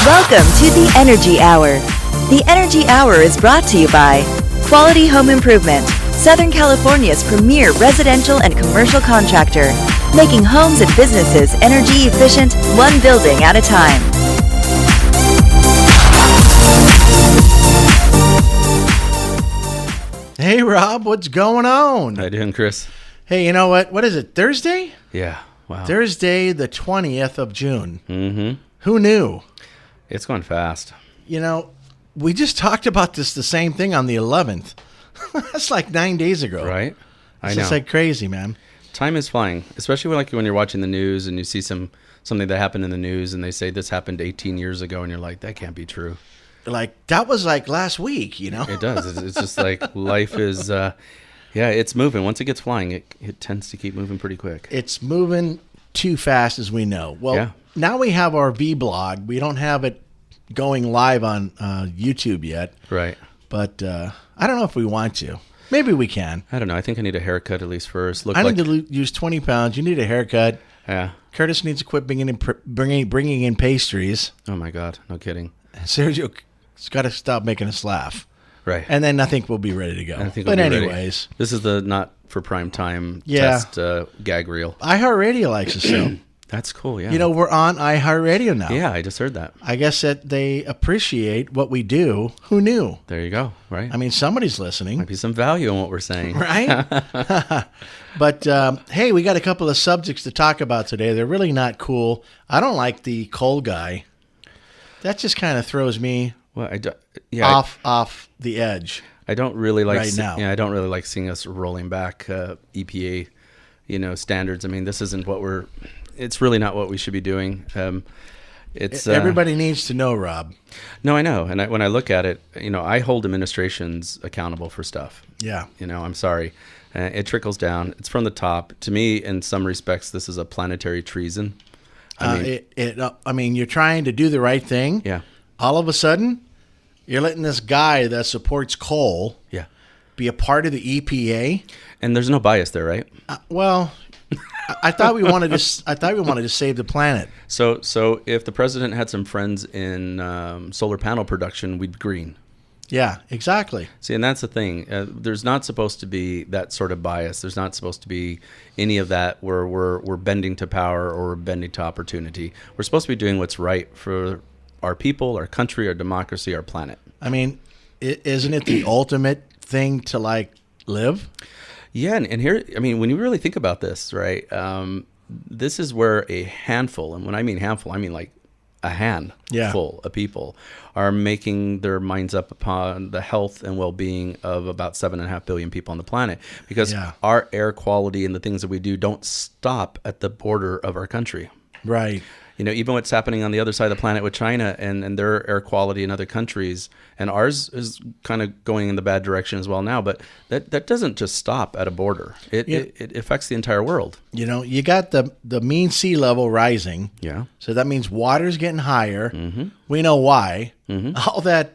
Welcome to the Energy Hour. The Energy Hour is brought to you by Quality Home Improvement, Southern California's premier residential and commercial contractor, making homes and businesses energy efficient, one building at a time. Hey, Rob, what's going on? How you doing, Chris? Hey, you know what? What is it, Thursday? Yeah, wow. Thursday, the 20th of June. Mm-hmm. Who knew? It's going fast. You know, we just talked about the same thing on the 11th. That's like 9 days ago. Right? I It's know. just like crazy, man. Time is flying, especially when you're watching the news and you see something that happened in the news and they say this happened 18 years ago and you're like, that can't be true. Like, that was like last week, you know? It does. It's just like life is, it's moving. Once it gets flying, it tends to keep moving pretty quick. It's moving too fast, as we know. Well, Yeah. Now we have our V-blog. We don't have it going live on YouTube yet. Right. But I don't know if we want to. Maybe we can. I don't know. I think I need a haircut at least first. I need to lose 20 pounds. You need a haircut. Yeah. Curtis needs to quit bringing in pastries. Oh, my God. No kidding. Sergio's got to stop making us laugh. Right. And then I think we'll be ready to go. I think But we'll be anyways. ready. This is the not for prime time Yeah. test gag reel. iHeartRadio likes us so. That's cool, yeah. You know, we're on iHeartRadio now. Yeah, I just heard that. I guess that they appreciate what we do. Who knew? There you go, right? I mean, somebody's listening. Might be some value in what we're saying. Right? But, hey, we got a couple of subjects to talk about today. They're really not cool. I don't like the coal guy. That just kind of throws me Well, off the edge. I don't really like right now. Yeah, I don't really like seeing us rolling back EPA, standards. I mean, this isn't what it's really not what we should be doing. It's Everybody needs to know, Rob. No, I know. And when I look at it, I hold administrations accountable for stuff. Yeah. I'm sorry. It trickles down. It's from the top. To me, in some respects, this is a planetary treason. I mean, you're trying to do the right thing. Yeah. All of a sudden, you're letting this guy that supports coal Yeah. be a part of the EPA. And there's no bias there, right? Well, I thought we wanted to save the planet. So if the president had some friends in solar panel production, we'd green. Yeah, exactly. See, and that's the thing. There's not supposed to be that sort of bias. There's not supposed to be any of that where we're bending to power or we're bending to opportunity. We're supposed to be doing what's right for our people, our country, our democracy, our planet. I mean, isn't it the ultimate thing to live? Yeah, and here, I mean, when you really think about this, right, this is where a handful, and when I mean handful, I mean like a handful of people are making their minds up upon the health and well-being of about 7.5 billion people on the planet, because our air quality and the things that we do don't stop at the border of our country. Right. Even what's happening on the other side of the planet with China and their air quality in other countries, and ours is kind of going in the bad direction as well now. But that doesn't just stop at a border. It affects the entire world. You got the mean sea level rising. Yeah. So that means water's getting higher. Mm-hmm. We know why. Mm-hmm. All that,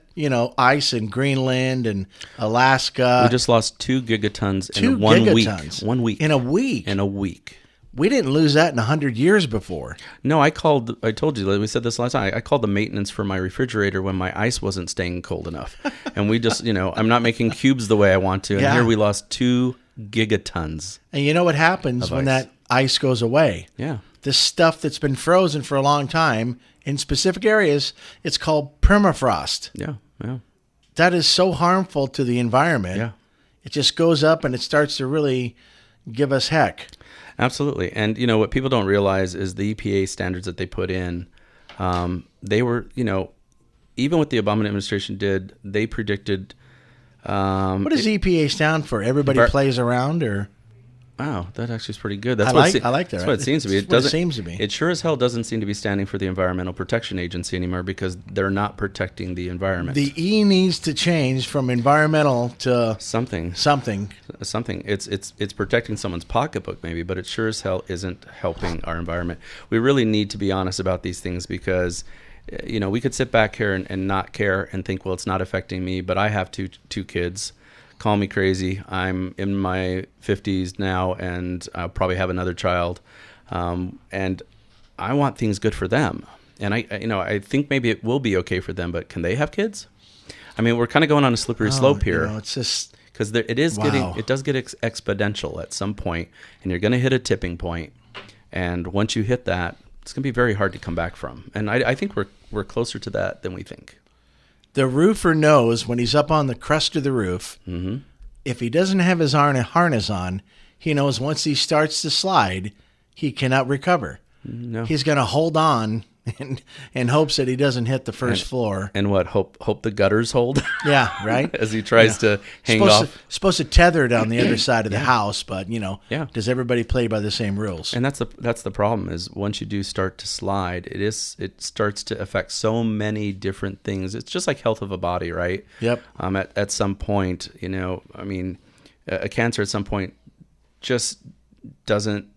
ice in Greenland and Alaska. We just lost 2 gigatons in 1 week. 1 week. In a week. In a week. We didn't lose that in 100 years before. No, I told you, we said this last time, I called the maintenance for my refrigerator when my ice wasn't staying cold enough. And we just, I'm not making cubes the way I want to. And here we lost 2 gigatons. And you know what happens when that ice goes away? Yeah. This stuff that's been frozen for a long time in specific areas, it's called permafrost. Yeah, yeah. That is so harmful to the environment. Yeah. It just goes up and it starts to really give us heck. Absolutely. And, what people don't realize is the EPA standards that they put in, they were, even what the Obama administration did, they predicted. What does EPA stand for? Everybody plays around, or? Wow, that actually is pretty good. That's I like that. That's what it seems to be. It seems to be. It sure as hell doesn't seem to be standing for the Environmental Protection Agency anymore, because they're not protecting the environment. The E needs to change from environmental to something. It's protecting someone's pocketbook maybe, but it sure as hell isn't helping our environment. We really need to be honest about these things, because we could sit back here and not care and think, well, it's not affecting me, but I have two kids. Call me crazy. I'm in my 50s now, and I'll probably have another child. And I want things good for them. And I think maybe it will be okay for them, but can they have kids? I mean, we're kind of going on a slippery slope here. It's just because it does get exponential at some point, and you're going to hit a tipping point. And once you hit that, it's going to be very hard to come back from. And I think we're closer to that than we think. The roofer knows when he's up on the crest of the roof, if he doesn't have his harness on, he knows once he starts to slide, he cannot recover. No. He's going to hold on and hopes that he doesn't hit the first floor. And what? Hope the gutters hold? Yeah, right? As he tries to hang off. Supposed to tether it on the other side of the house, but, does everybody play by the same rules? And that's the problem is once you do start to slide, it starts to affect so many different things. It's just like health of a body, right? Yep. At some point, a cancer at some point just doesn't...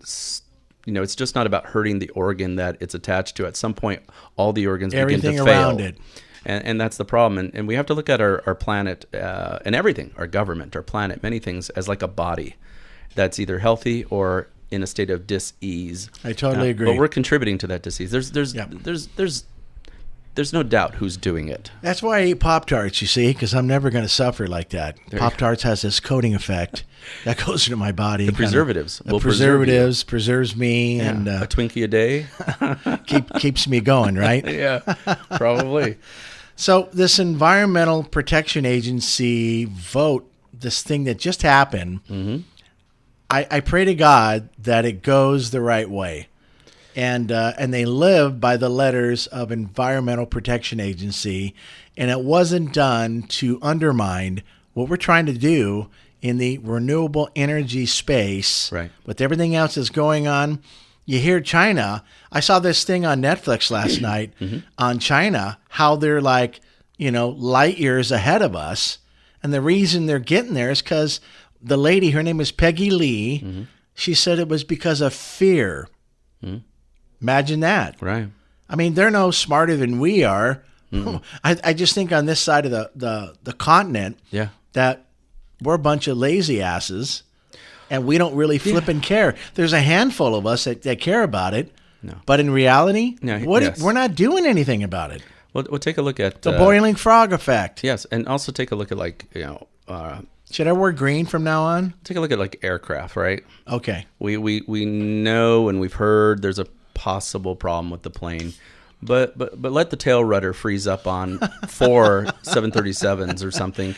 it's just not about hurting the organ that it's attached to. At some point, all the organs begin to fail. Everything around it. And that's the problem. And we have to look at our planet and everything, our government, our planet, many things as like a body that's either healthy or in a state of dis-ease. I totally agree. But we're contributing to that disease. There's no doubt who's doing it. That's why I eat Pop-Tarts, you see, because I'm never going to suffer like that. Pop-Tarts has this coating effect that goes into my body. The preservatives. The preservatives preserves me. Yeah. And a Twinkie a day. keeps me going, right? Yeah, probably. So this Environmental Protection Agency vote, this thing that just happened, I pray to God that it goes the right way. And they live by the letters of Environmental Protection Agency, and it wasn't done to undermine what we're trying to do in the renewable energy space. Right. With everything else that's going on, you hear China. I saw this thing on Netflix last night on China, how they're like, light years ahead of us, and the reason they're getting there is because the lady, her name is Peggy Lee, she said it was because of fear. Imagine that. Right. I mean, they're no smarter than we are. I just think on this side of the continent that we're a bunch of lazy asses and we don't really flip and care. There's a handful of us that care about it. No. But in reality, we're not doing anything about it. We'll take a look at the boiling frog effect. Yes, and also take a look at should I wear green from now on? Take a look at aircraft, right? Okay. We know and we've heard there's a possible problem with the plane, but let the tail rudder freeze up on 4 737s or something,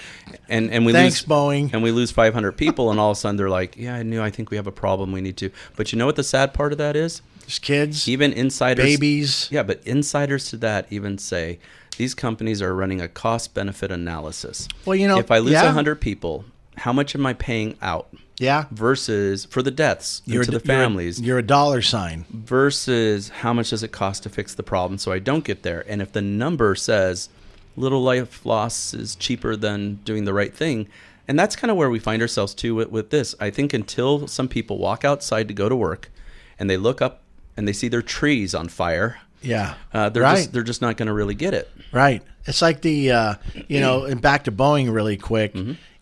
and we lose Boeing, and we lose 500 people, and all of a sudden they're like, I think we have a problem, we need to. But you know what the sad part of that is? There's kids, even insiders, babies. Yeah, but insiders to that even say these companies are running a cost-benefit analysis. Well, if I lose 100 people, how much am I paying out? Yeah. Versus for the deaths to the families. You're a dollar sign. Versus how much does it cost to fix the problem so I don't get there? And if the number says little life loss is cheaper than doing the right thing, and that's kind of where we find ourselves too with this. I think until some people walk outside to go to work and they look up and they see their trees on fire. Yeah. They're just not going to really get it. Right. It's like the and back to Boeing really quick.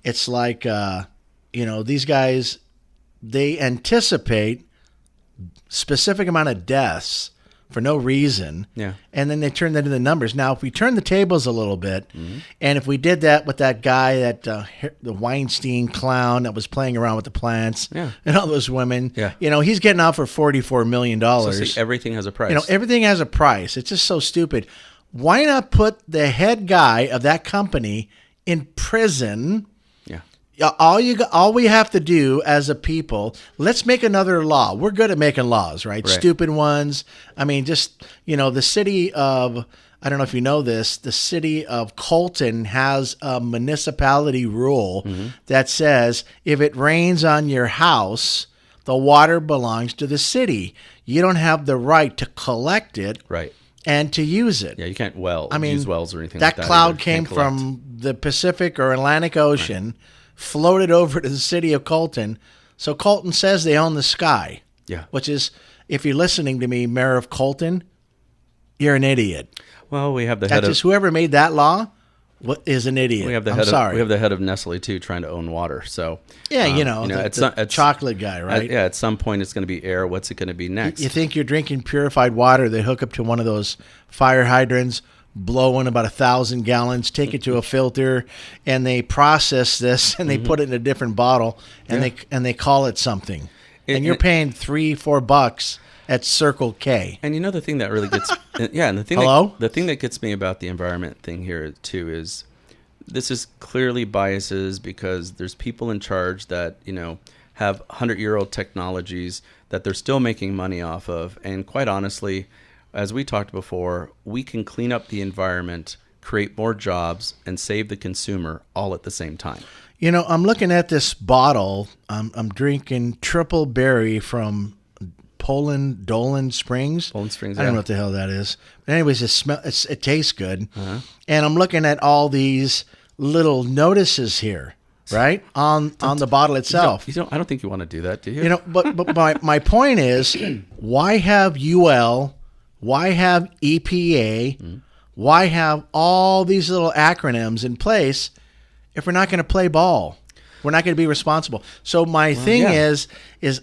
It's like these guys, they anticipate specific amount of deaths for no reason. Yeah. And then they turn that into numbers. Now, if we turn the tables a little bit, and if we did that with that guy, the Weinstein clown that was playing around with the plants, and all those women, he's getting out for $44 million. So see, everything has a price. Everything has a price. It's just so stupid. Why not put the head guy of that company in prison? All we have to do as a people, let's make another law. We're good at making laws, right? Stupid ones. I mean, just, the city of, I don't know if you know this, the city of Colton has a municipality rule that says if it rains on your house, the water belongs to the city. You don't have the right to collect it. Right. And to use it. Yeah, you can't use wells or anything like that. That cloud came from the Pacific or Atlantic Ocean, floated over to the city of Colton. So Colton says they own the sky. Yeah. Which is, if you're listening to me, Mayor of Colton, you're an idiot. Well, we have the head of... whoever made that law what is an idiot? We have the head of Nestle too, trying to own water. So yeah, the chocolate guy, right? At some point it's going to be air. What's it going to be next? You think you're drinking purified water? They hook up to one of those fire hydrants, blow in about 1,000 gallons, take it to a filter, and they process this and they put it in a different bottle, and they call it something. And you're paying $3-4 at Circle K. And the thing that really gets and the thing that gets me about the environment thing here too is this is clearly biases because there's people in charge that have 100-year-old technologies that they're still making money off of, and quite honestly, as we talked before, we can clean up the environment, create more jobs, and save the consumer all at the same time. I'm looking at this bottle. I'm drinking triple berry from Dolan Springs. I don't know what the hell that is. But anyways, it tastes good. Uh-huh. And I'm looking at all these little notices here, right, on the bottle itself. I don't think you want to do that, do you? But my point is, why have UL? Why have EPA? Why have all these little acronyms in place if we're not going to play ball? We're not going to be responsible. So my thing is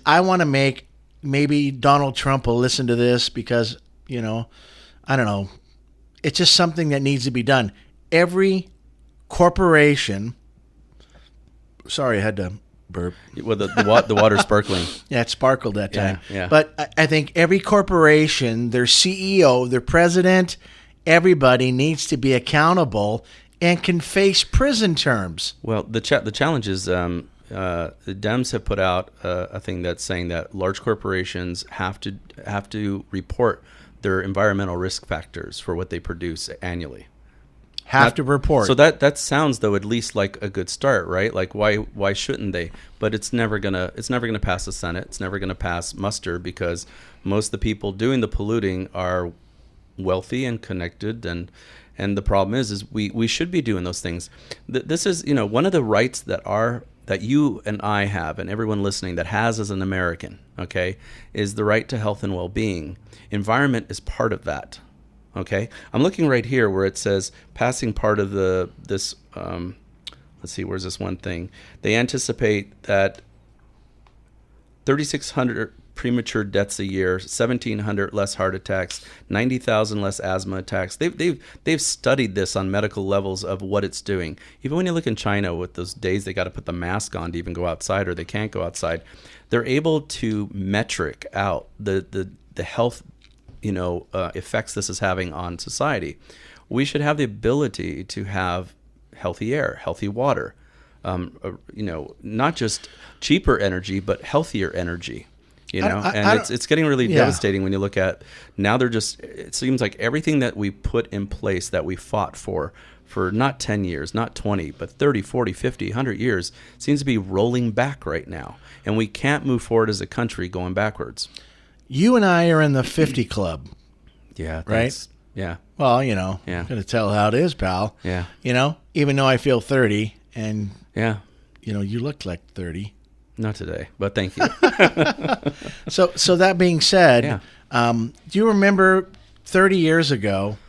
I want to make, maybe Donald Trump will listen to this because, I don't know. It's just something that needs to be done. Every corporation, sorry, I had to burp. Well, the water's sparkling. Yeah, it sparkled that time. Yeah. But I think every corporation, their CEO, their president, everybody needs to be accountable and can face prison terms. Well, the challenge is the Dems have put out a thing that's saying that large corporations have to report their environmental risk factors for what they produce annually. Have to report. So that sounds though at least like a good start, right? Like why shouldn't they? But it's never gonna pass the Senate. It's never gonna pass muster because most of the people doing the polluting are wealthy and connected, and the problem is we should be doing those things. This is one of the rights that you and I have, and everyone listening that has as an American, okay, is the right to health and well-being. Environment is part of that. Okay, I'm looking right here where it says passing part of this. Let's see, where's this one thing? They anticipate that 3,600 premature deaths a year, 1,700 less heart attacks, 90,000 less asthma attacks. They've studied this on medical levels of what it's doing. Even when you look in China with those days they got to put the mask on to even go outside, or they can't go outside, they're able to metric out the health effects this is having on society. We should have the ability to have healthy air, healthy water, not just cheaper energy, but healthier energy. It's getting really devastating when you look at now. It seems like everything that we put in place that we fought for not 10 years, not 20, but 30, 40, 50, 100 years seems to be rolling back right now. And we can't move forward as a country going backwards. You and I are in the 50 club. Yeah. Right? Yeah. Well, I'm going to tell how it is, pal. Yeah. Even though I feel 30 and, yeah, you look like 30. Not today, but thank you. So that being said, do you remember 30 years ago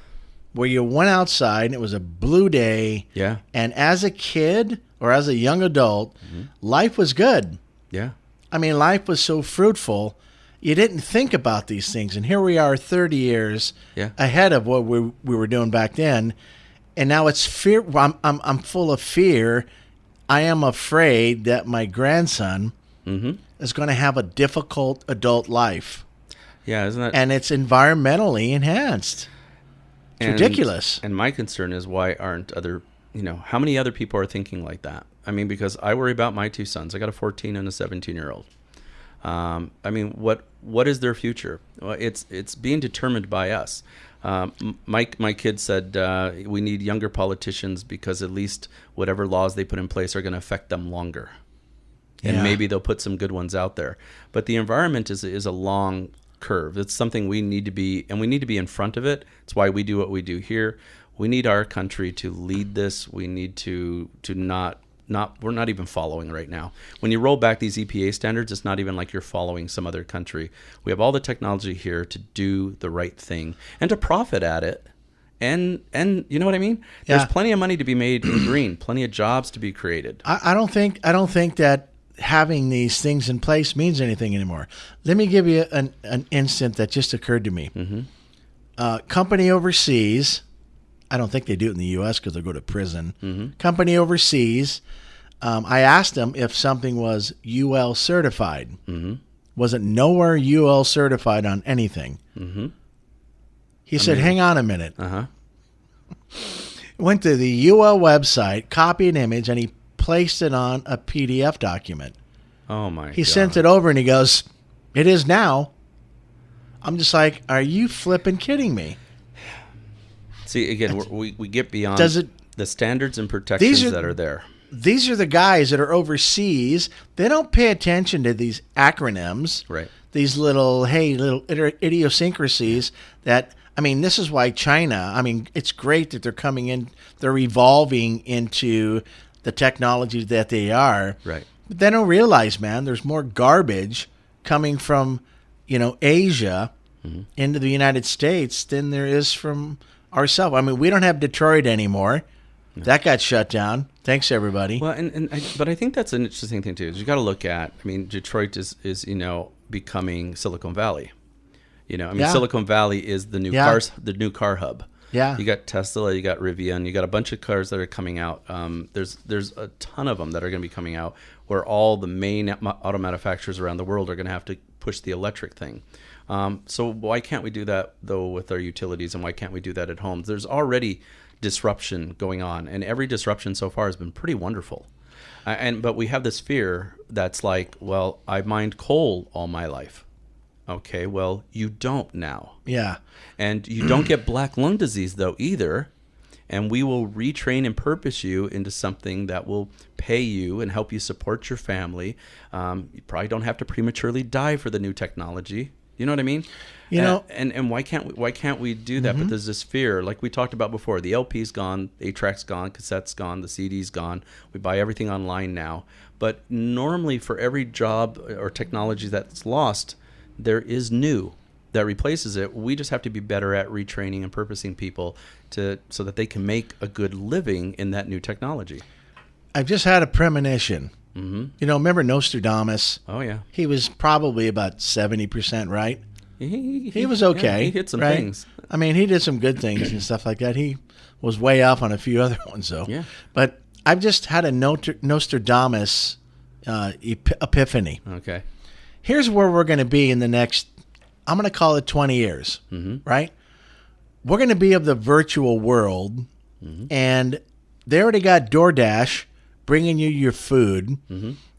where you went outside and it was a blue day? Yeah. And as a kid or as a young adult, life was good. Yeah. I mean, life was so fruitful. You didn't think about these things. And here we are 30 years ahead of what we were doing back then. And now it's fear. I'm full of fear. I am afraid that my grandson is going to have a difficult adult life. Yeah, isn't that? And it's environmentally enhanced. It's ridiculous. And my concern is why aren't other, how many other people are thinking like that? I mean, because I worry about my two sons. I got a 14 and a 17-year-old. I mean, what is their future? Well, it's being determined by us. My kid said we need younger politicians because at least whatever laws they put in place are going to affect them longer, and maybe they'll put some good ones out there. But the environment is a long curve. It's something we need to be, and we need to be in front of it. It's why we do what we do here. We need our country to lead this. We need to not we're not even following right now. When you roll back these EPA standards, it's not even like you're following some other country. We have all the technology here to do the right thing and to profit at it and you know what I mean? There's plenty of money to be made in green, plenty of jobs to be created. I don't think that having these things in place means anything anymore. Let me give you an instant that just occurred to me. Company overseas, I don't think they do it in the U.S. because they'll go to prison. Company overseas, I asked them if something was UL certified. Was it nowhere UL certified on anything? He said, hang on a minute. Went to the UL website, copied an image, and he placed it on a PDF document. Oh, my God. He sent it over, and he goes, it is now. I'm just like, are you flipping kidding me? See, again, we get beyond the standards and protections that are there. These are the guys that are overseas. They don't pay attention to these acronyms. Right. These little idiosyncrasies that, I mean, this is why China, I mean, it's great that they're coming in, they're evolving into the technology that they are. Right. But they don't realize, man, there's more garbage coming from, Asia into the United States than there is from ourselves. I mean, we don't have Detroit anymore. No. That got shut down. Thanks, everybody. Well, but I think that's an interesting thing, too, is you got to look at, I mean, Detroit is becoming Silicon Valley. Silicon Valley is the new car hub. Yeah. You got Tesla, you got Rivian, you got a bunch of cars that are coming out. There's a ton of them that are going to be coming out where all the main auto manufacturers around the world are going to have to push the electric thing. So why can't we do that, though, with our utilities, and why can't we do that at homes? There's already disruption going on, and every disruption so far has been pretty wonderful. But we have this fear that's like, well, I mined coal all my life. Okay, well, you don't now. Yeah. And you don't get black lung disease, though, either. And we will retrain and purpose you into something that will pay you and help you support your family. You probably don't have to prematurely die for the new technology. You know what I mean? And why can't we do that? But there's this fear, like we talked about before. The LP's gone, the 8-track's gone, cassette's gone, the CD's gone. We buy everything online now. But normally, for every job or technology that's lost, there is new that replaces it. We just have to be better at retraining and purposing people so that they can make a good living in that new technology. I've just had a premonition. Remember Nostradamus? Oh, yeah. He was probably about 70% right. He was okay. Yeah, he hit some things. I mean, he did some good things and stuff like that. He was way off on a few other ones, though. Yeah. But I've just had a Nostradamus epiphany. Okay. Here's where we're going to be in the next, I'm going to call it 20 years, right? We're going to be of the virtual world, and they already got DoorDash bringing you your food.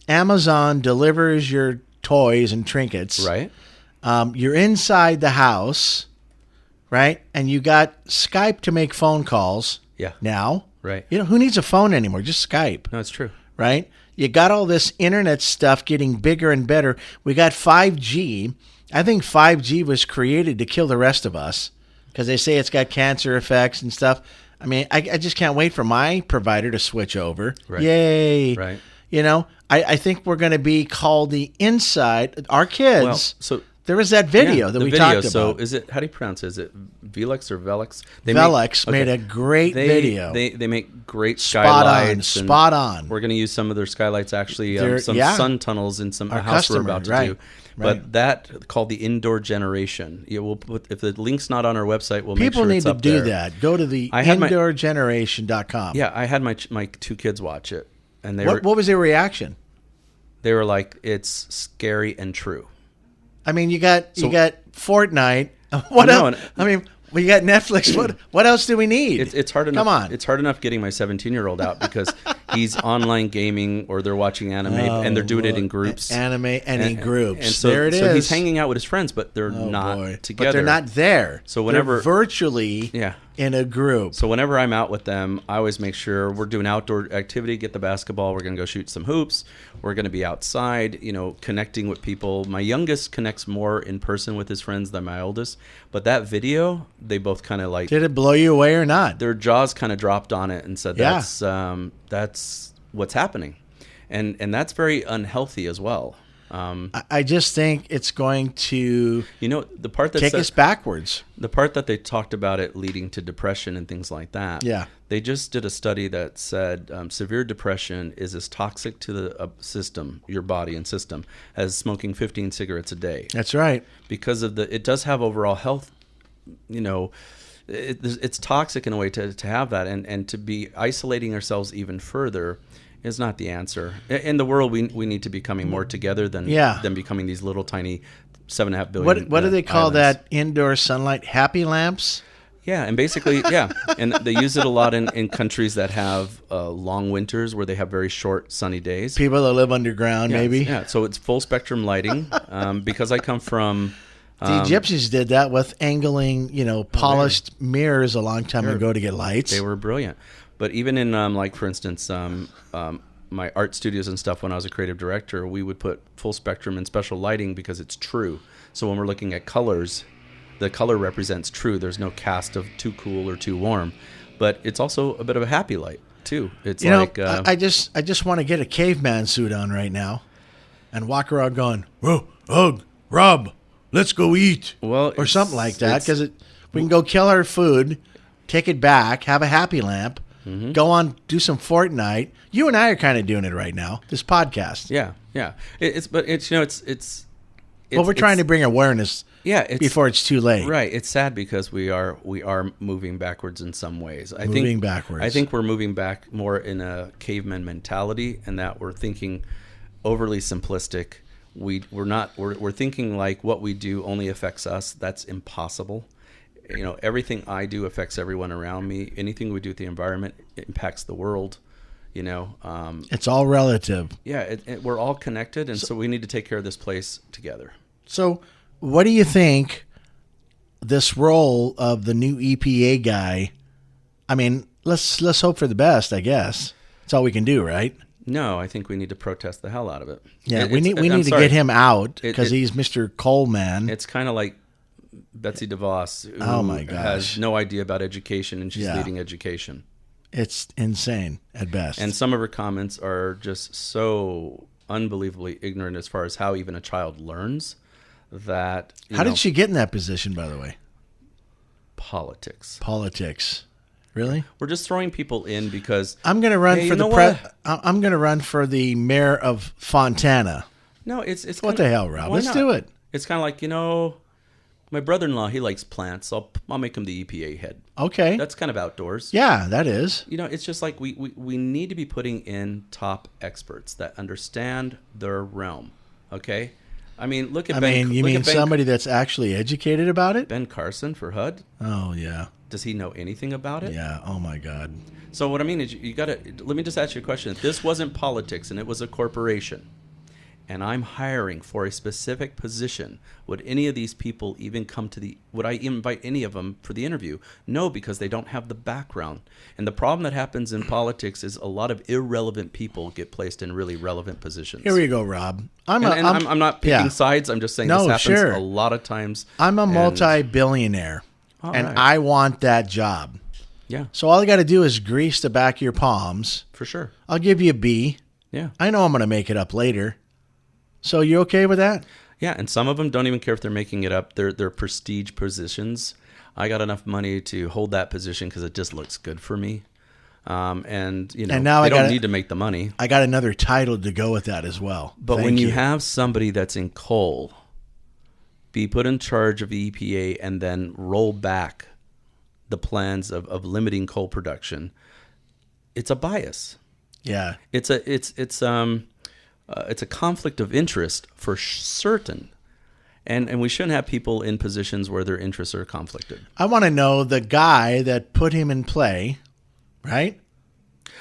Amazon delivers your toys and trinkets. Right. You're inside the house, right? And you got Skype to make phone calls. Yeah. Now. Right. Who needs a phone anymore? Just Skype. No, it's true. Right? You got all this internet stuff getting bigger and better. We got 5G. I think 5G was created to kill the rest of us because they say it's got cancer effects and stuff. I mean, I just can't wait for my provider to switch over. Right. Yay. Right. I think we're going to be called the inside. Our kids. Well, so there was that video that we talked about. So is it, how do you pronounce it? Is it Velux or Velux? Velux made a great video. They make great skylights. Spot on. We're going to use some of their skylights, actually, some sun tunnels in some house we're about to do. But that, called the indoor generation. We'll put, if the link's not on our website, we'll make sure it's up there. People need to do that. Go to the indoorgeneration.com. Yeah, I had my two kids watch it. And what was their reaction? They were like, it's scary and true. I mean, you got Fortnite. What else? I mean, we got Netflix. What else do we need? It's hard enough. Come on. It's hard enough getting my 17-year-old out because he's online gaming or they're watching anime and they're doing it in groups. Anime and in groups. And so, there it is. So he's hanging out with his friends, but they're not together. But they're not there. So whenever they're virtually in a group. So whenever I'm out with them, I always make sure we're doing outdoor activity, get the basketball, we're going to go shoot some hoops. We're going to be outside, connecting with people. My youngest connects more in person with his friends than my oldest. But that video, they both kind of like... Did it blow you away or not? Their jaws kind of dropped on it and said, that's what's happening. And that's very unhealthy as well. I just think it's going to the part that take us backwards. The part that they talked about it leading to depression and things like that. Yeah. They just did a study that said severe depression is as toxic to the system, your body and system, as smoking 15 cigarettes a day. That's right. Because of it does have overall health, it's toxic in a way to have that, and to be isolating ourselves even further is not the answer. In the world, we need to be coming more together than becoming these little tiny 7.5 billion. What do they call islands. that indoor sunlight? Happy lamps? Yeah, and basically, and they use it a lot in countries that have long winters where they have very short sunny days. People that live underground, maybe. Yeah, so it's full spectrum lighting. Because I come from. The Egyptians did that with angling, polished mirrors a long time ago to get lights. They were brilliant. But even in, for instance, my art studios and stuff, when I was a creative director, we would put full spectrum and special lighting because it's true. So when we're looking at colors, the color represents true. There's no cast of too cool or too warm. But it's also a bit of a happy light, too. It's I just want to get a caveman suit on right now and walk around going, whoa, ugh, Rob, let's go eat. Well, or something like that, because we can go kill our food, take it back, have a happy lamp, go on, do some Fortnite. You and I are kind of doing it right now, this podcast. Yeah. But we're trying to bring awareness before it's too late. Right. It's sad because we are moving backwards in some ways. I think we're moving back more in a caveman mentality, and that we're thinking overly simplistic. We're thinking like what we do only affects us. That's impossible. Everything I do affects everyone around me. Anything we do with the environment impacts the world. It's all relative. Yeah, we're all connected, and so we need to take care of this place together. So, what do you think this role of the new EPA guy? I mean, let's hope for the best. I guess that's all we can do, right? No, I think we need to protest the hell out of it. Yeah, we need to get him out because he's Mr. Coleman. It's kind of like Betsy DeVos, who has no idea about education, and she's leading education. It's insane at best. And some of her comments are just so unbelievably ignorant as far as how even a child learns that. How did she get in that position, by the way? Politics. Really? We're just throwing people in because I'm going to run I'm going to run for the mayor of Fontana. No, it's what the hell, Rob? Let's do it. It's kind of like, my brother-in-law, he likes plants. I'll make him the EPA head. Okay. That's kind of outdoors. Yeah, that is. It's just like we need to be putting in top experts that understand their realm. Okay? I mean, look at you mean somebody that's actually educated about it? Ben Carson for HUD? Oh, yeah. Does he know anything about it? Yeah. Oh, my God. So what I mean is you got to – let me just ask you a question. If this wasn't politics and it was a corporation – and I'm hiring for a specific position, would any of these people even would I invite any of them for the interview? No, because they don't have the background. And the problem that happens in politics is a lot of irrelevant people get placed in really relevant positions. Here we go, Rob. I'm not picking sides. I'm just saying this happens a lot of times. I'm a multi-billionaire, and I want that job. Yeah. So all I got to do is grease the back of your palms. For sure. I'll give you a B. Yeah. I know I'm going to make it up later. So you okay with that? Yeah, and some of them don't even care if they're making it up. They're prestige positions. I got enough money to hold that position because it just looks good for me. And now they don't need to make the money. I got another title to go with that as well. But when you have somebody that's in coal be put in charge of the EPA and then roll back the plans of limiting coal production, it's a bias. Yeah, it's a conflict of interest for certain. And we shouldn't have people in positions where their interests are conflicted. I want to know the guy that put him in play, right?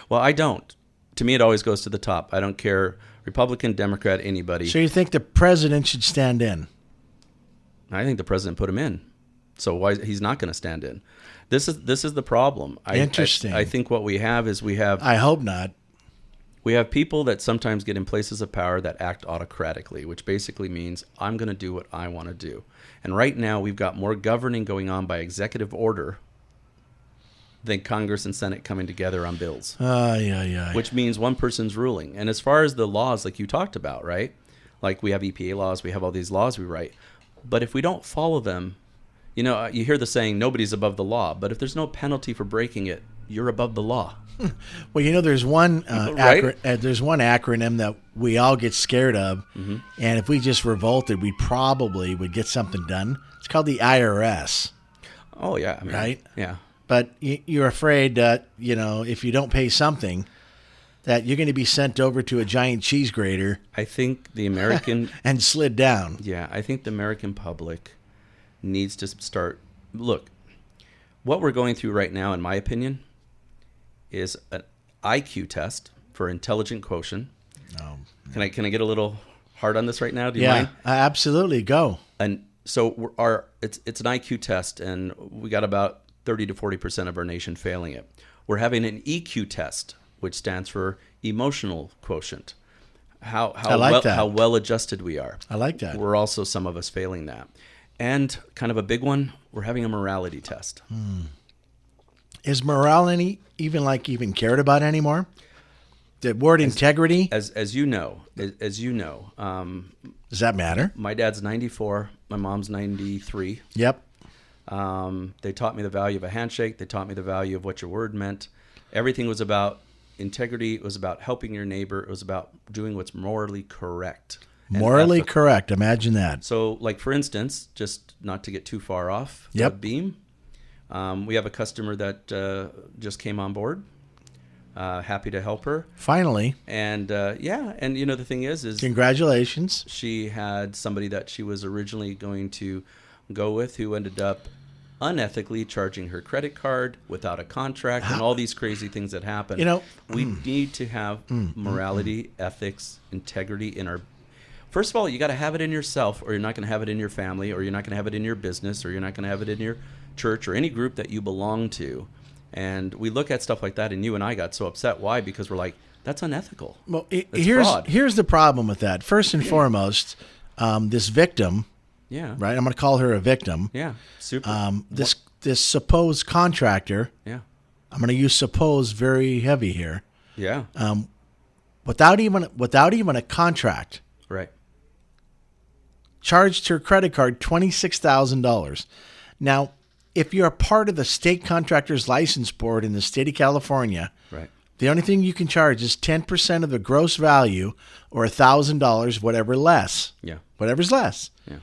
Well, I don't. To me, it always goes to the top. I don't care, Republican, Democrat, anybody. So you think the president should stand in? I think the president put him in. So why he's not going to stand in? This is the problem. Interesting. I think what we have is I hope not. We have people that sometimes get in places of power that act autocratically, which basically means I'm going to do what I want to do. And right now we've got more governing going on by executive order than Congress and Senate coming together on bills. Yeah. Which means one person's ruling. And as far as the laws, like you talked about, right? Like we have EPA laws, we have all these laws we write. But if we don't follow them, you know, you hear the saying, nobody's above the law. But if there's no penalty for breaking it, you're above the law. Well, you know, there's one Right? there's one acronym that we all get scared of, and if we just revolted, we probably would get something done. It's called the IRS. Oh, yeah. I mean, Right? Yeah. But you're afraid that, you know, if you don't pay something, that you're going to be sent over to a giant cheese grater I think the American... and slid down. Yeah, I think the American public needs to start... Look, what we're going through right now, in my opinion, is an IQ test for intelligent quotient. Oh. Can I get a little hard on this right now? Do you mind? Absolutely. Go. And so it's an IQ test, and we got about 30 to 40% of our nation failing it. We're having an EQ test, which stands for emotional quotient. How well adjusted we are. I like that. We're also, some of us, failing that. And kind of a big one, we're having a morality test. Is morality even cared about anymore? The word integrity? As you know, Does that matter? my dad's 94, my mom's 93. Yep. They taught me the value of a handshake. They taught me the value of what your word meant. Everything was about integrity. It was about helping your neighbor. It was about doing what's morally correct. and Morally ethical. correct. Imagine that. So, like, for instance, just not to get too far off the Yep. beam, we have a customer that just came on board. Happy to help her. Finally. And, and, you know, the thing is Congratulations. she had somebody that she was originally going to go with who ended up unethically charging her credit card without a contract and all these crazy things that happen. You know, we need to have morality, ethics, integrity in our... First of all, you got to have it in yourself, or you're not going to have it in your family, or you're not going to have it in your business, or you're not going to have it in your church or any group that you belong to. And we look at stuff like that, and you and I got so upset. Why? Because we're like, that's unethical. Well, That's fraud. here's the problem with that. First and foremost, this victim, Yeah. right? I'm going to call her a victim. Yeah. Super. This supposed contractor, yeah. I'm going to use suppose very heavy here, Yeah. without even a contract, Right. charged her credit card $26,000. Now, if you're a part of the state contractors license board in the state of California, Right. the only thing you can charge is 10% of the gross value, or $1,000, whatever less. Yeah. Whatever's less. Yeah.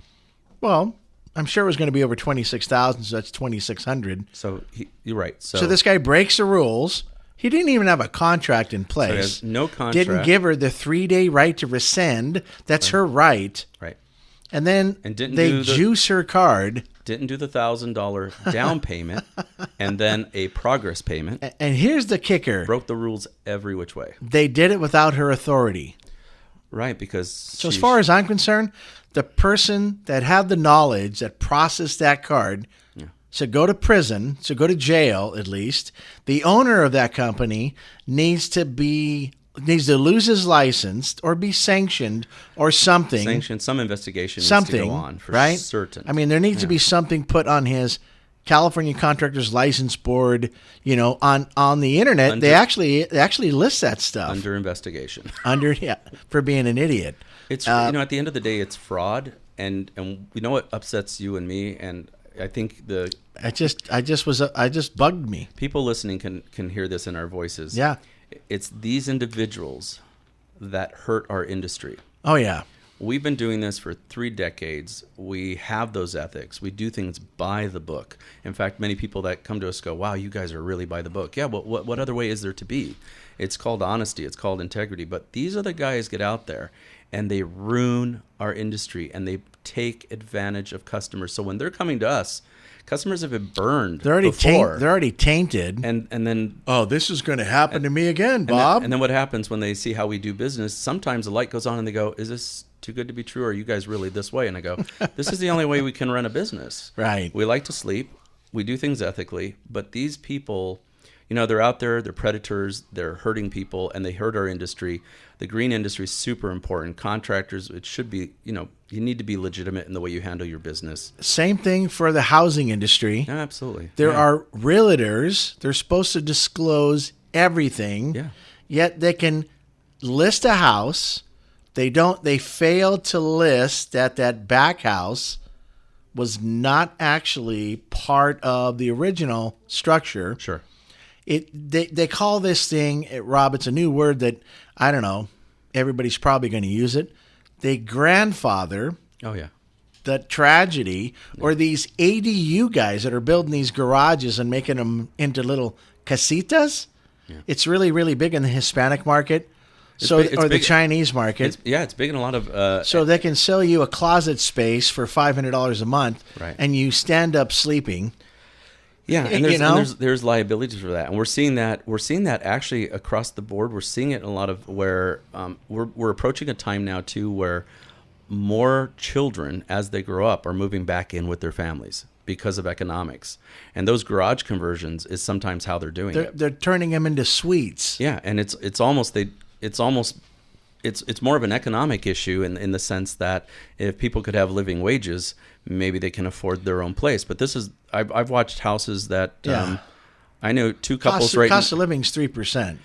Well, I'm sure it was going to be over 26,000, so that's 2,600. So you're right. So this guy breaks the rules. He didn't even have a contract in So he place. has no contract. Didn't give her the 3-day right to rescind. That's her right. Right. And then And didn't they do the- juice her card. Didn't do the $1,000 down payment, and then a progress payment. And here's the kicker. Broke the rules every which way. They did it without her authority. Right, because So as far as I'm concerned, the person that had the knowledge that processed that card should go to prison, should go to jail at least. The owner of that company needs to lose his license or be sanctioned or something. sanctioned, some investigation needs Something, to go on for right? certain. I mean, there needs to be something put on his California Contractors License Board. You know, on the internet, they actually list that stuff under investigation. For being an idiot. It's at the end of the day, it's fraud, and we know what upsets you and me, and I think I just bugged me. people listening can hear this in our voices. Yeah. It's these individuals that hurt our industry. Oh yeah. We've been doing this for 3 decades. We have those ethics. We do things by the book. In fact, many people that come to us go, wow, you guys are really by the book. Yeah, but what other way is there to be? It's called honesty. It's called integrity. But these other guys get out there and they ruin our industry and they take advantage of customers. So when they're coming to us, customers have been burned before. They're already tainted. And then... Oh, this is going to happen to me again, Bob. And then what happens when they see how we do business, sometimes the light goes on and they go, is this too good to be true? Or are you guys really this way? And I go, this is the only way we can run a business. Right. We like to sleep. We do things ethically. But these people, they're out there. They're predators. They're hurting people. And they hurt our industry. The green industry is super important. Contractors, it should be, you need to be legitimate in the way you handle your business. Same thing for the housing industry. Yeah, absolutely. There are realtors. They're supposed to disclose everything. Yeah. Yet they can list a house, They failed to list that back house was not actually part of the original structure. Sure. They call this thing, Rob, it's a new word that, I don't know, everybody's probably going to use it. They grandfather the tragedy, or these ADU guys that are building these garages and making them into little casitas. Yeah. It's really, really big in the Hispanic market. Or the Chinese market. It's big in a lot of... so they can sell you a closet space for $500 a month, right, and you stand up sleeping. Yeah, and there's liabilities for that, and we're seeing that actually across the board. We're seeing it in a lot of where we're approaching a time now too where more children, as they grow up, are moving back in with their families because of economics, and those garage conversions is sometimes how they're doing it. They're turning them into suites. Yeah, and it's more of an economic issue in the sense that if people could have living wages, maybe they can afford their own place. But this is I've watched houses that I know two couples cost of living is 3%.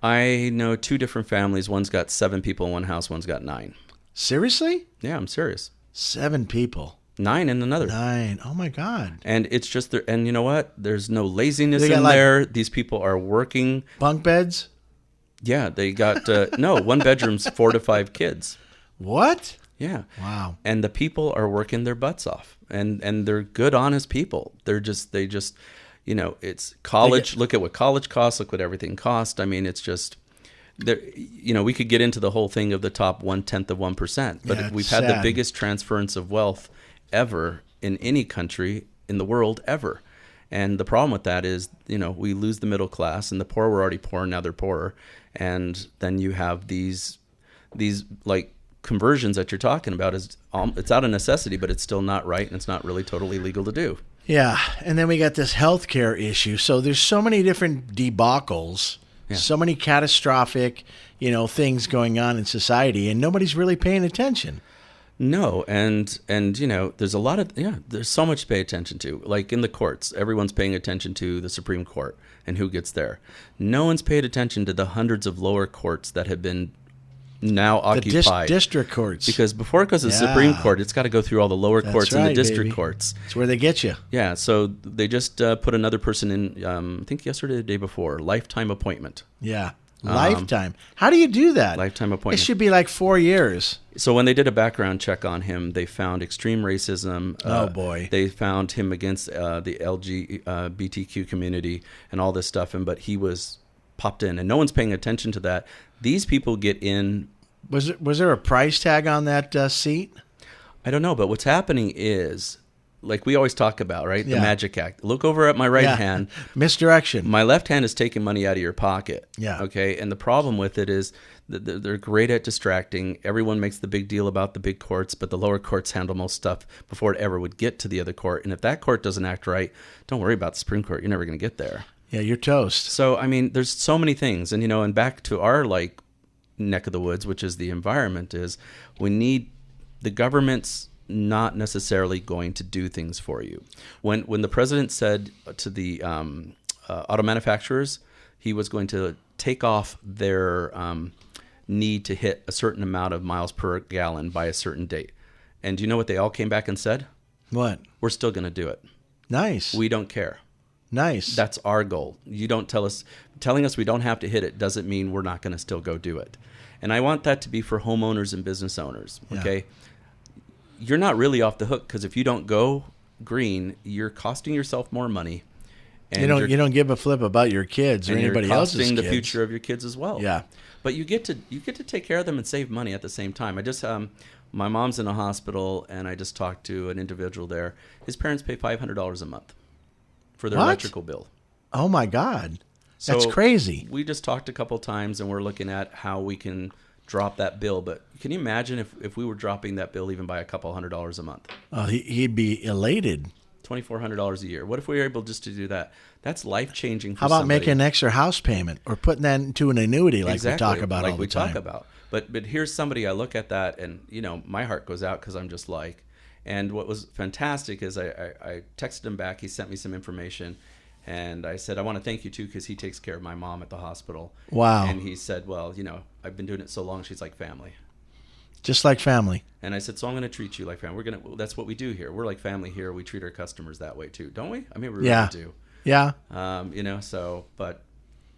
I know two different families. One's got 7 people in one house. One's got 9. Seriously? Yeah, I'm serious. 7 people. 9 in another. 9. Oh my God. And it's just there. And you know what? There's no laziness in there. These people are working. Bunk beds? Yeah, they got no 1 bedrooms, 4 to 5 kids. What? Yeah. Wow. And the people are working their butts off, and they're good, honest people. They just it's college. Look at what college costs. Look what everything costs. I mean, it's just we could get into the whole thing of the top 1/10 of 1%, but we've had the biggest transference of wealth ever in any country in the world ever. And the problem with that is, we lose the middle class, and the poor were already poor, now they're poorer. And then you have these like conversions that you're talking about. It's out of necessity, but it's still not right, and it's not really totally legal to do. Yeah, and then we got this healthcare issue. So there's so many different debacles, so many catastrophic, things going on in society, and nobody's really paying attention. No, and there's a lot of there's so much to pay attention to. Like in the courts, everyone's paying attention to the Supreme Court and who gets there. No one's paid attention to the hundreds of lower courts that have been now occupied. The district courts. Because before it goes to the Supreme Court, it's got to go through all the lower courts and the district courts. That's where they get you. Yeah, so they just put another person in, I think yesterday or the day before, lifetime appointment. Yeah. Lifetime. How do you do that? Lifetime appointment. It should be like 4 years. So when they did a background check on him, they found extreme racism. Oh, boy. They found him against the LGBTQ community and all this stuff, but he was popped in, and no one's paying attention to that. These people get in. Was there a price tag on that seat? I don't know, but what's happening is, like we always talk about, right? The magic act. Look over at my right hand. Misdirection. My left hand is taking money out of your pocket. Yeah. Okay. And the problem with it is that they're great at distracting. Everyone makes the big deal about the big courts, but the lower courts handle most stuff before it ever would get to the other court. And if that court doesn't act right, don't worry about the Supreme Court. You're never going to get there. Yeah, you're toast. So, I mean, there's so many things. And, and back to our neck of the woods, which is the environment, is we need the government's not necessarily going to do things for you. When the president said to the auto manufacturers he was going to take off their need to hit a certain amount of miles per gallon by a certain date, and do you know what they all came back and said? What? We're still going to do it. Nice. We don't care. Nice. That's our goal. You don't telling us we don't have to hit it doesn't mean we're not going to still go do it. And I want that to be for homeowners and business owners. Okay. Yeah. You're not really off the hook, because if you don't go green, you're costing yourself more money. And you don't give a flip about your kids or anybody else's kids. You're costing the future of your kids as well. Yeah. But you get to take care of them and save money at the same time. I just my mom's in a hospital, and I just talked to an individual there. His parents pay $500 a month for their electrical bill. Oh my God. That's crazy. We just talked a couple times, and we're looking at how we can drop that bill. But can you imagine if we were dropping that bill even by a couple $100s a month? He'd be elated. $2,400 a year. What if we were able just to do that? That's life-changing for How about somebody. making an extra house payment or putting that into an annuity we talk about all the time? But here's somebody, I look at that, and my heart goes out, because I'm just like, and what was fantastic is I texted him back. He sent me some information. And I said, I want to thank you, too, because he takes care of my mom at the hospital. Wow. And he said, well, I've been doing it so long, she's like family. Just like family. And I said, so I'm going to treat you like family. That's what we do here. We're like family here. We treat our customers that way too, don't we? I mean, we really do. Yeah. But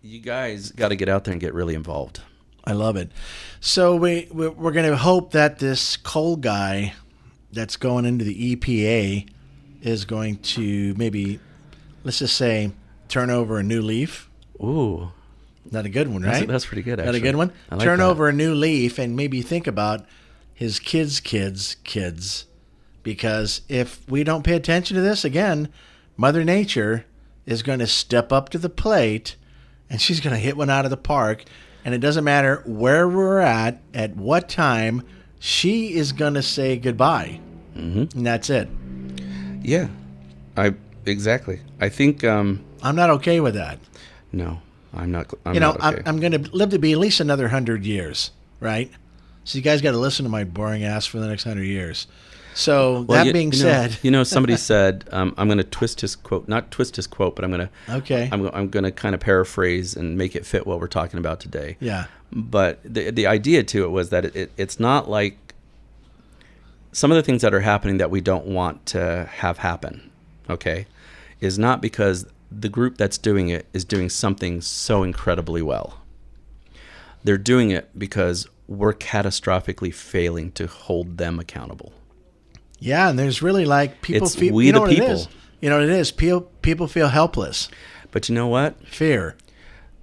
you guys got to get out there and get really involved. I love it. So we're going to hope that this coal guy that's going into the EPA is going to maybe, let's just say, turn over a new leaf. Ooh. Not a good one, right? That's pretty good, actually. Not a good one? I like turn that. over a new leaf and maybe think about his kids' because if we don't pay attention to this, again, Mother Nature is going to step up to the plate and she's going to hit one out of the park. And it doesn't matter where we're at what time, she is going to say goodbye. Mm-hmm. And that's it. Yeah, exactly. I think I'm not okay with that. No, I'm not. Not okay. I'm going to live to be at least another 100 years, right? So you guys got to listen to my boring ass for the next 100 years. So that being said, somebody said, I'm going to twist his quote, not twist his quote, but I'm going to kind of paraphrase and make it fit what we're talking about today. Yeah. But the idea to it was that it's not like some of the things that are happening that we don't want to have happen, okay, is not because the group that's doing it is doing something so incredibly well. They're doing it because we're catastrophically failing to hold them accountable. Yeah, and there's really like people it's feel. We you know the what people. It is? You know what it is? People feel helpless. But you know what? Fear.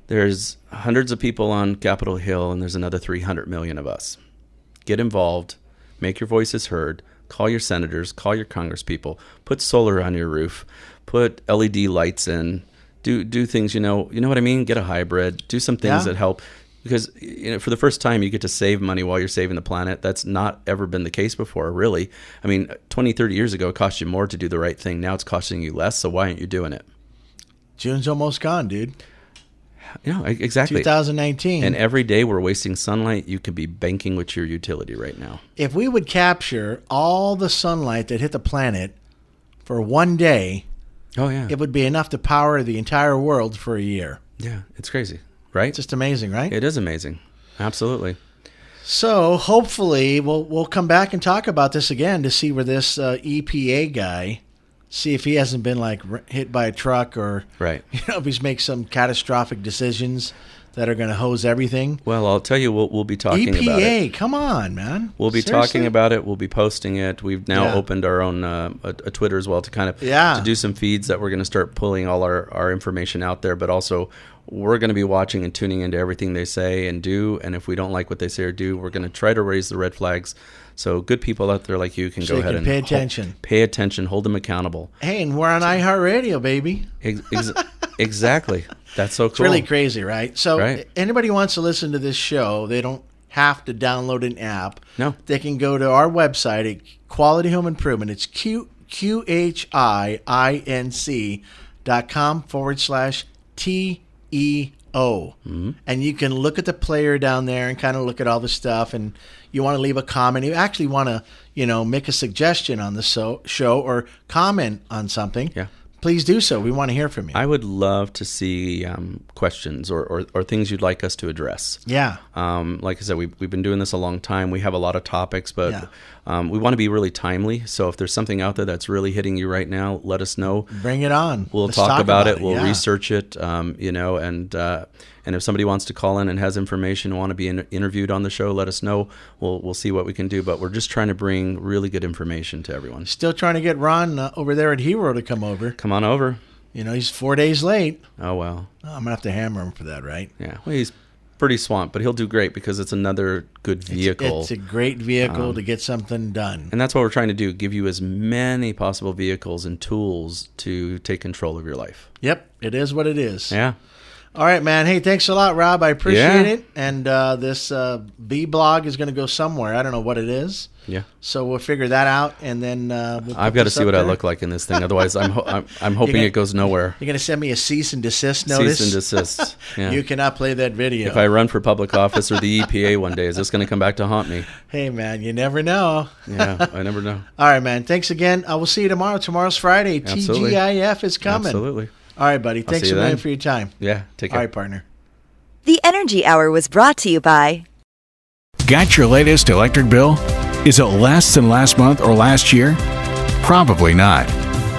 There's hundreds of people on Capitol Hill, and there's another 300 million of us. Get involved. Make your voices heard. Call your senators. Call your congresspeople. Put solar on your roof. Put LED lights in. Do things. You know what I mean. Get a hybrid. Do some things that help. Because for the first time, you get to save money while you're saving the planet. That's not ever been the case before, really. I mean, 20, 30 years ago, it cost you more to do the right thing. Now it's costing you less, so why aren't you doing it? June's almost gone, dude. Exactly. 2019. And every day we're wasting sunlight. You could be banking with your utility right now. If we would capture all the sunlight that hit the planet for one day, it would be enough to power the entire world for a year. Yeah, it's crazy. Right? It's just amazing, right? It is amazing. Absolutely. So hopefully we'll come back and talk about this again to see where this EPA guy, see if he hasn't been like hit by a truck or if he's making some catastrophic decisions that are going to hose everything. Well, I'll tell you, we'll be talking EPA, about it. EPA, come on, man. We'll be Seriously? talking about it. We'll be posting it. We've now opened our own a Twitter as well to kind of to do some feeds that we're going to start pulling all our information out there, but also we're going to be watching and tuning into everything they say and do. And if we don't like what they say or do, we're going to try to raise the red flags. So good people out there like you can go ahead and pay attention. Pay attention. Hold them accountable. Hey, and we're on iHeartRadio, baby. Exactly. That's so cool. It's really crazy, right? So anybody who wants to listen to this show, they don't have to download an app. No. They can go to our website at Quality Home Improvement. It's QHIINC.com/TEO. Mm-hmm. And you can look at the player down there and kind of look at all the stuff. And you want to leave a comment. You actually want to, make a suggestion on the show or comment on something. Yeah. Please do so. We want to hear from you. I would love to see questions or things you'd like us to address. Yeah. Like I said, we've been doing this a long time. We have a lot of topics, but we want to be really timely. So if there's something out there that's really hitting you right now, let us know. Bring it on. We'll talk about it. We'll research it, and if somebody wants to call in and has information, want to be interviewed on the show, let us know. We'll see what we can do. But we're just trying to bring really good information to everyone. Still trying to get Ron over there at Hero to come over. Come on over. He's 4 days late. Oh, well. I'm going to have to hammer him for that, right? Yeah. Well, he's pretty swamped, but he'll do great because it's another good vehicle. It's a great vehicle to get something done. And that's what we're trying to do, give you as many possible vehicles and tools to take control of your life. Yep. It is what it is. Yeah. All right, man. Hey, thanks a lot, Rob. I appreciate it. And this V-blog is going to go somewhere. I don't know what it is. Yeah. So we'll figure that out, and then I've got to see what I look like in this thing. Otherwise, I'm hoping it goes nowhere. You're going to send me a cease and desist notice? Cease and desist. Yeah. You cannot play that video. If I run for public office or the EPA one day, is this going to come back to haunt me? Hey, man, you never know. Yeah, I never know. All right, man. Thanks again. I will see you tomorrow. Tomorrow's Friday. Absolutely. TGIF is coming. Absolutely. All right, buddy. Thanks a million for your time. Yeah, take care. All right, partner. The Energy Hour was brought to you by Got your latest electric bill? Is it less than last month or last year? Probably not.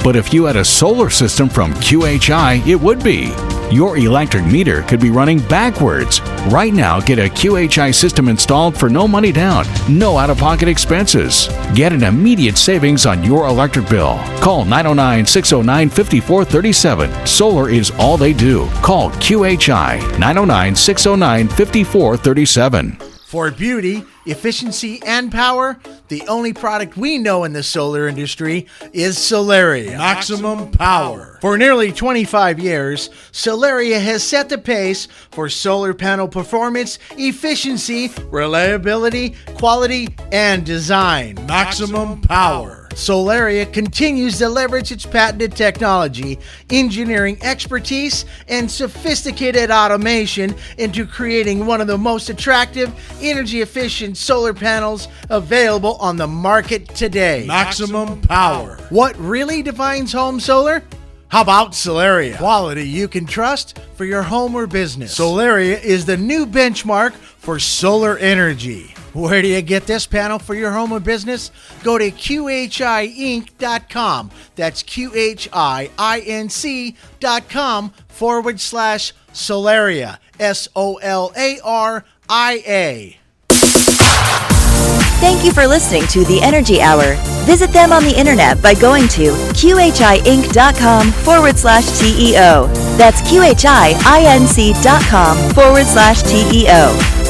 But if you had a solar system from QHI, it would be. Your electric meter could be running backwards. Right now, get a QHI system installed for no money down, no out-of-pocket expenses. Get an immediate savings on your electric bill. Call 909-609-5437. Solar is all they do. Call QHI 909-609-5437. For beauty, efficiency, and power, the only product we know in the solar industry is Solaria. Maximum power. For nearly 25 years, Solaria has set the pace for solar panel performance, efficiency, reliability, quality, and design. Maximum power. Solaria continues to leverage its patented technology, engineering expertise, and sophisticated automation into creating one of the most attractive, energy-efficient solar panels available on the market today. Maximum power. What really defines home solar? How about Solaria? Quality you can trust for your home or business. Solaria is the new benchmark for solar energy. Where do you get this panel for your home or business? Go to QHIinc.com. That's QHIINC.com/Solaria. SOLARIA. Thank you for listening to The Energy Hour. Visit them on the internet by going to QHIinc.com/TEO. That's QHIINC.com/TEO.